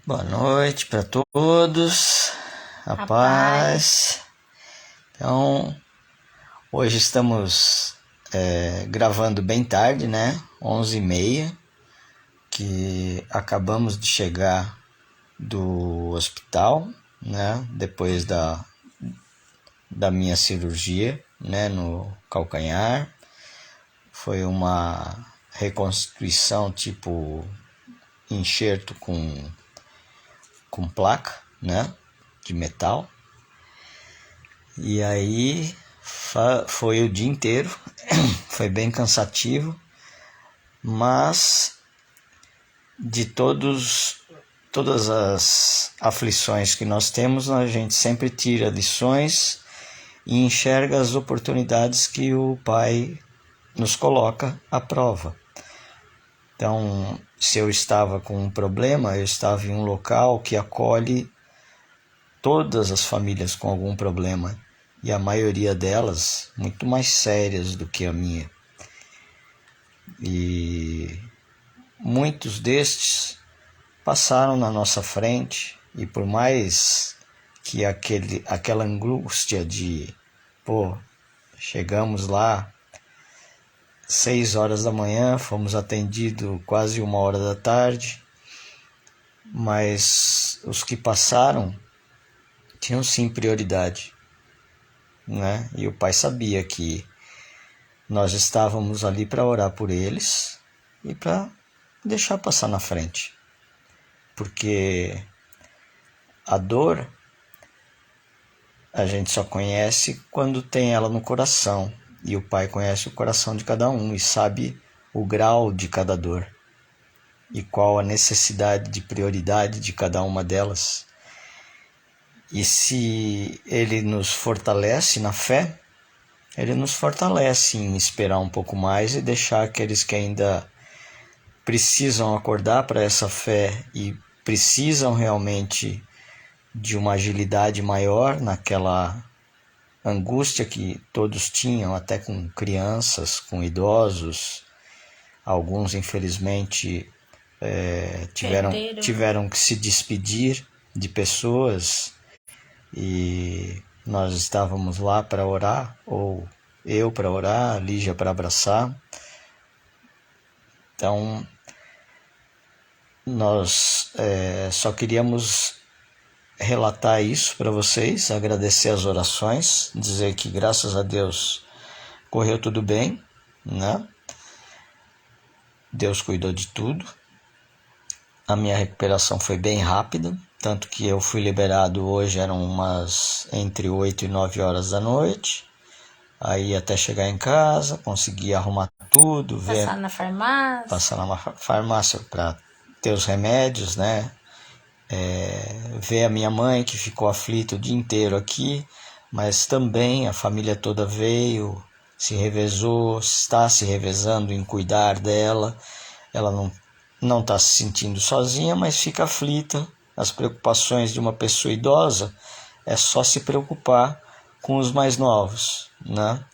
Boa noite para todos, a paz. Então, hoje estamos gravando bem tarde, né? 11h30, que acabamos de chegar do hospital, né? Depois da minha cirurgia, né? No calcanhar. Foi uma reconstituição tipo enxerto com placa, né, de metal. E aí foi o dia inteiro, foi bem cansativo, mas de todas as aflições que nós temos, a gente sempre tira lições e enxerga as oportunidades que o Pai nos coloca à prova. Então, se eu estava com um problema, eu estava em um local que acolhe todas as famílias com algum problema, e a maioria delas muito mais sérias do que a minha. E muitos destes passaram na nossa frente, e por mais que aquela angústia de, chegamos lá 6 horas da manhã, fomos atendidos quase 1 hora da tarde, mas os que passaram tinham sim prioridade, né? E o Pai sabia que nós estávamos ali para orar por eles e para deixar passar na frente, porque a dor a gente só conhece quando tem ela no coração, e o Pai conhece o coração de cada um e sabe o grau de cada dor e qual a necessidade de prioridade de cada uma delas. E se Ele nos fortalece na fé, Ele nos fortalece em esperar um pouco mais e deixar aqueles que ainda precisam acordar para essa fé e precisam realmente de uma agilidade maior naquela angústia que todos tinham, até com crianças, com idosos. Alguns, infelizmente, tiveram que se despedir de pessoas, e nós estávamos lá para orar, ou eu para orar, a Lígia para abraçar. Então, nós só queríamos relatar isso para vocês, agradecer as orações, dizer que graças a Deus correu tudo bem, né? Deus cuidou de tudo. A minha recuperação foi bem rápida, tanto que eu fui liberado hoje, eram entre 8 e 9 horas da noite. Aí até chegar em casa, consegui arrumar tudo, passar na farmácia para ter os remédios, né? Ver a minha mãe, que ficou aflita o dia inteiro aqui, mas também a família toda veio, se revezou, está se revezando em cuidar dela. Ela não está se sentindo sozinha, mas fica aflita. As preocupações de uma pessoa idosa é só se preocupar com os mais novos, né?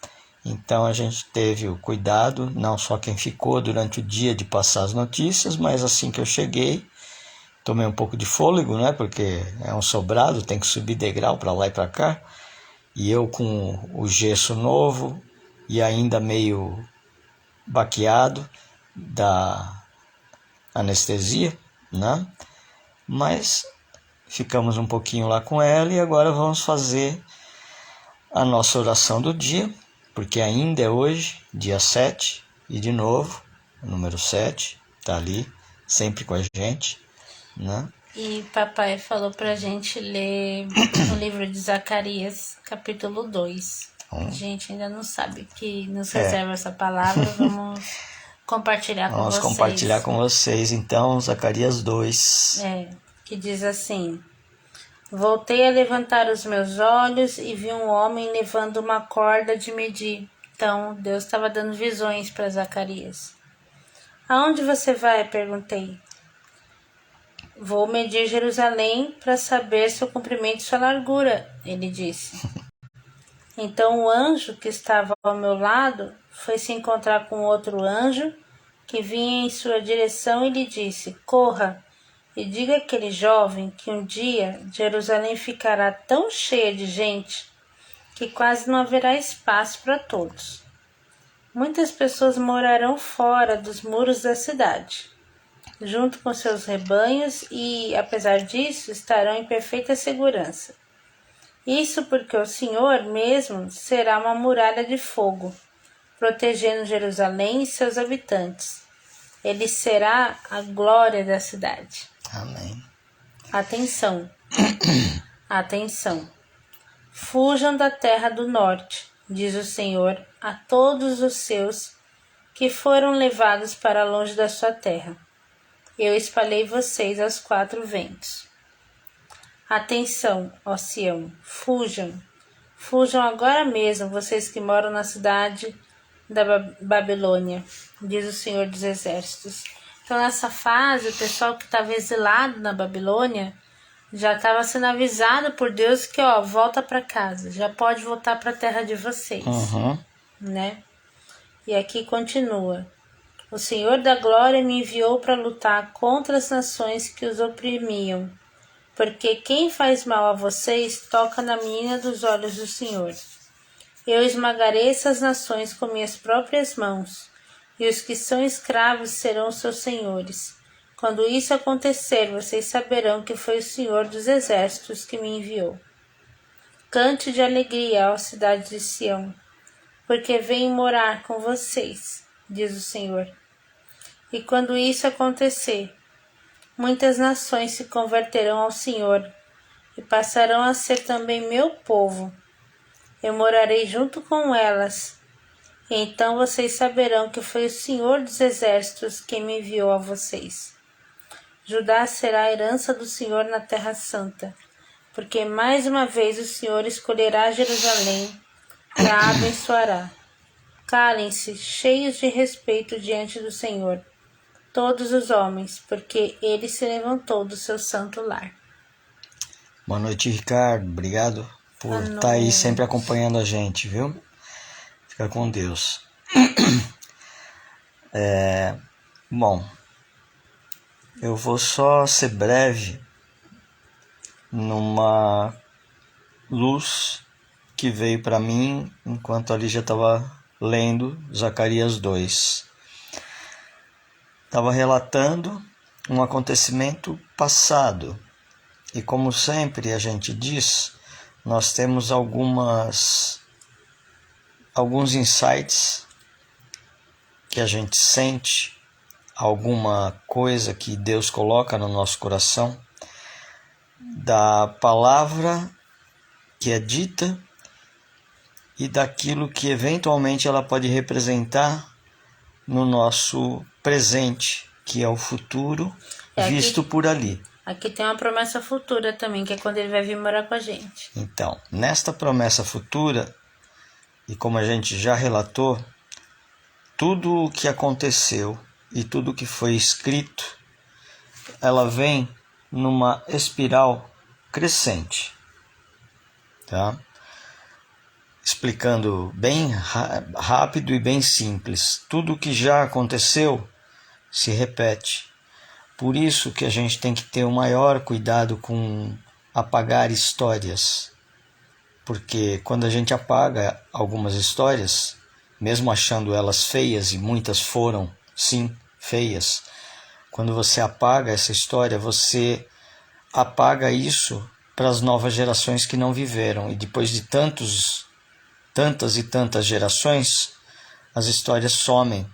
Então a gente teve o cuidado, não só quem ficou durante o dia, de passar as notícias, mas assim que eu cheguei, tomei um pouco de fôlego, né? Porque é um sobrado, tem que subir degrau para lá e para cá. E eu com o gesso novo e ainda meio baqueado da anestesia, né? Mas ficamos um pouquinho lá com ela, e agora vamos fazer a nossa oração do dia, porque ainda é hoje, dia 7, e de novo, o número 7 está ali, sempre com a gente, né? E papai falou pra gente ler o livro de Zacarias, capítulo 2. A gente ainda não sabe que nos reserva essa palavra, vamos compartilhar com vocês. Vamos compartilhar com vocês, então, Zacarias 2. Que diz assim: Voltei a levantar os meus olhos e vi um homem levando uma corda de medir. Então, Deus estava dando visões para Zacarias. Aonde você vai? Perguntei. Vou medir Jerusalém para saber seu comprimento e sua largura, ele disse. Então o anjo que estava ao meu lado foi se encontrar com outro anjo que vinha em sua direção e lhe disse: Corra, E diga àquele jovem que um dia Jerusalém ficará tão cheia de gente que quase não haverá espaço para todos. Muitas pessoas morarão fora dos muros da cidade, junto com seus rebanhos e, apesar disso, estarão em perfeita segurança. Isso porque o Senhor mesmo será uma muralha de fogo, protegendo Jerusalém e seus habitantes. Ele será a glória da cidade. Amém. Atenção! Atenção! Fujam da terra do norte, diz o Senhor, a todos os seus que foram levados para longe da sua terra. Eu espalhei vocês aos 4 ventos. Atenção, ó Sião, fujam. Fujam agora mesmo, vocês que moram na cidade da Babilônia, diz o Senhor dos Exércitos. Então, nessa fase, o pessoal que estava exilado na Babilônia já estava sendo avisado por Deus que, volta para casa, já pode voltar para a terra de vocês, né? E aqui continua. O Senhor da Glória me enviou para lutar contra as nações que os oprimiam, porque quem faz mal a vocês toca na menina dos olhos do Senhor. Eu esmagarei essas nações com minhas próprias mãos, e os que são escravos serão seus senhores. Quando isso acontecer, vocês saberão que foi o Senhor dos Exércitos que me enviou. Cante de alegria, ó cidade de Sião, porque venho morar com vocês, diz o Senhor. E quando isso acontecer, muitas nações se converterão ao Senhor e passarão a ser também meu povo. Eu morarei junto com elas, e então vocês saberão que foi o Senhor dos Exércitos quem me enviou a vocês. Judá será a herança do Senhor na Terra Santa, porque mais uma vez o Senhor escolherá Jerusalém e a abençoará. Calem-se, cheios de respeito diante do Senhor, todos os homens, porque ele se levantou do seu santo lar. Boa noite, Ricardo. Obrigado por estar aí sempre acompanhando a gente, viu? Fica com Deus. Bom, eu vou só ser breve numa luz que veio para mim enquanto ali já estava lendo Zacarias 2. Estava relatando um acontecimento passado. E como sempre a gente diz, nós temos alguns insights que a gente sente, alguma coisa que Deus coloca no nosso coração, da palavra que é dita e daquilo que eventualmente ela pode representar no nosso presente, que é o futuro visto por ali. Aqui tem uma promessa futura também, que é quando ele vai vir morar com a gente. Então, nesta promessa futura, e como a gente já relatou, tudo o que aconteceu e tudo o que foi escrito, ela vem numa espiral crescente. Tá? Explicando bem rápido e bem simples, tudo o que já aconteceu se repete. Por isso que a gente tem que ter o maior cuidado com apagar histórias. Porque quando a gente apaga algumas histórias, mesmo achando elas feias, e muitas foram, sim, feias, quando você apaga essa história, você apaga isso para as novas gerações que não viveram. E depois de tantas e tantas gerações, as histórias somem.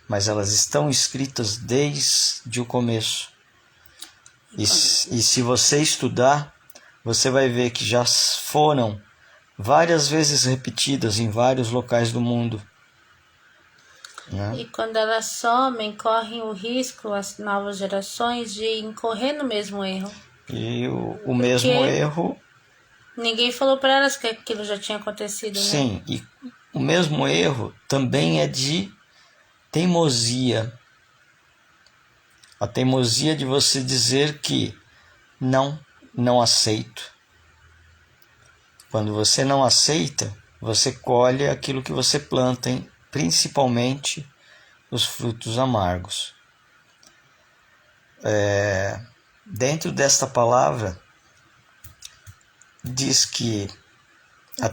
Mas elas estão escritas desde o começo. E se você estudar, você vai ver que já foram várias vezes repetidas em vários locais do mundo. Né? E quando elas somem, correm o risco, as novas gerações, de incorrer no mesmo erro. E o mesmo erro... Ninguém falou para elas que aquilo já tinha acontecido, né? Sim, e o mesmo erro também é de teimosia. A teimosia de você dizer que não aceito. Quando você não aceita, você colhe aquilo que você planta, principalmente os frutos amargos. dentro desta palavra, diz que a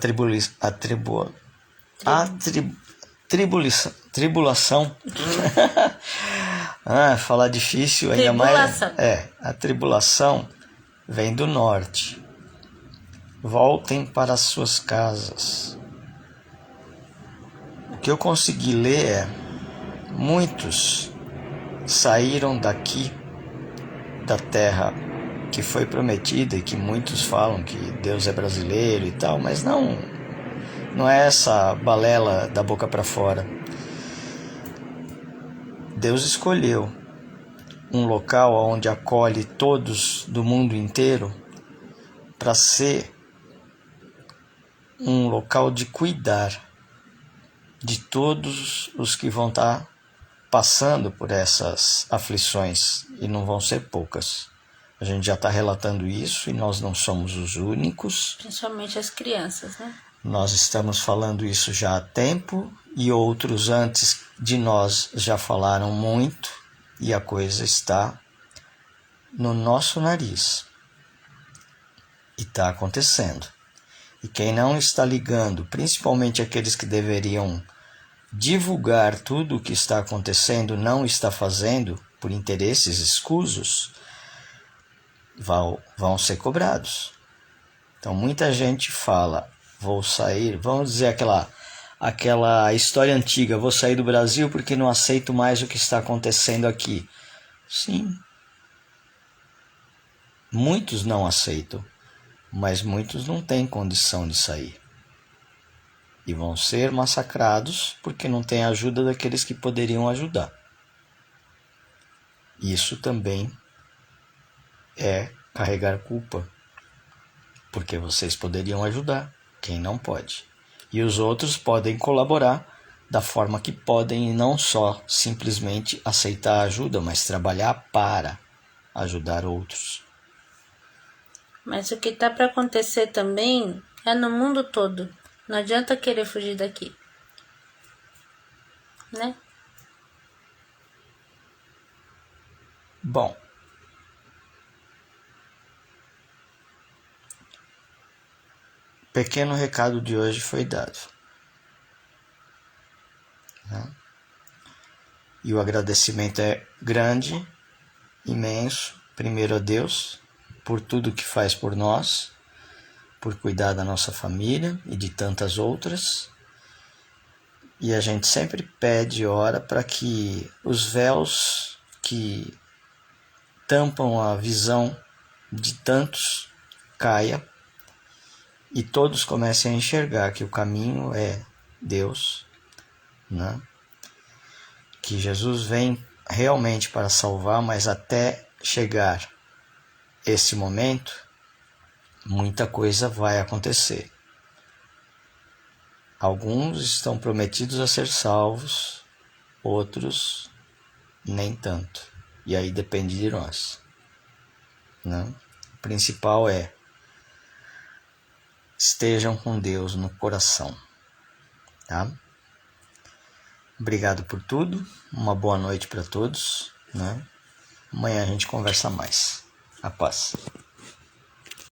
tribulação falar difícil ainda mais. A tribulação vem do norte. Voltem para as suas casas. O que eu consegui ler é: muitos saíram daqui, da terra que foi prometida, e que muitos falam que Deus é brasileiro e tal, mas não é essa balela da boca para fora. Deus escolheu um local onde acolhe todos do mundo inteiro para ser um local de cuidar de todos os que vão estar passando por essas aflições, e não vão ser poucas. A gente já está relatando isso e nós não somos os únicos. Principalmente as crianças, né? Nós estamos falando isso já há tempo, e outros antes de nós já falaram muito, e a coisa está no nosso nariz. E está acontecendo. E quem não está ligando, principalmente aqueles que deveriam divulgar tudo o que está acontecendo, não está fazendo por interesses escusos, vão ser cobrados. Então muita gente fala: vou sair, vamos dizer aquela história antiga, vou sair do Brasil porque não aceito mais o que está acontecendo aqui. Sim, muitos não aceitam, mas muitos não têm condição de sair. E vão ser massacrados porque não têm a ajuda daqueles que poderiam ajudar. Isso também é carregar culpa, porque vocês poderiam ajudar quem não pode. E os outros podem colaborar da forma que podem, e não só simplesmente aceitar a ajuda, mas trabalhar para ajudar outros. Mas o que está para acontecer também é no mundo todo. Não adianta querer fugir daqui, né? Bom, pequeno recado de hoje foi dado, né? E o agradecimento é grande, imenso, primeiro a Deus, por tudo que faz por nós, por cuidar da nossa família e de tantas outras. E a gente sempre pede e ora para que os véus que tampam a visão de tantos caia e todos comecem a enxergar que o caminho é Deus, né? Que Jesus vem realmente para salvar, mas até chegar esse momento, muita coisa vai acontecer. Alguns estão prometidos a ser salvos, outros nem tanto. E aí depende de nós, né? O principal é: estejam com Deus no coração, tá? Obrigado por tudo, uma boa noite para todos, né? Amanhã a gente conversa mais. A paz.